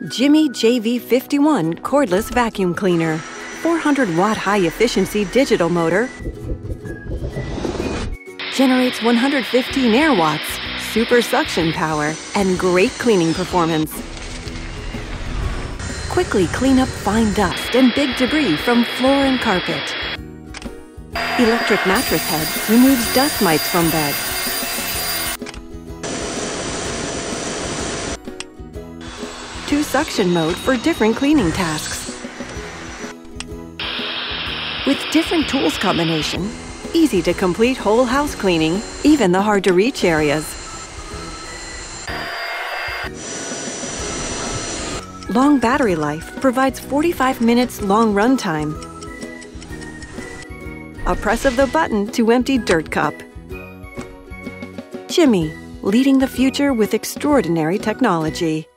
Jimmy JV51 cordless vacuum cleaner. 400-watt high-efficiency digital motor. Generates 115 air watts, super suction power, and great cleaning performance. Quickly clean up fine dust and big debris from floor and carpet. Electric mattress head removes dust mites from bed. Two suction mode for different cleaning tasks. With different tools combination, easy to complete whole house cleaning, even the hard-to-reach areas. Long battery life provides 45 minutes long run time. A press of the button to empty dirt cup. Jimmy, leading the future with extraordinary technology.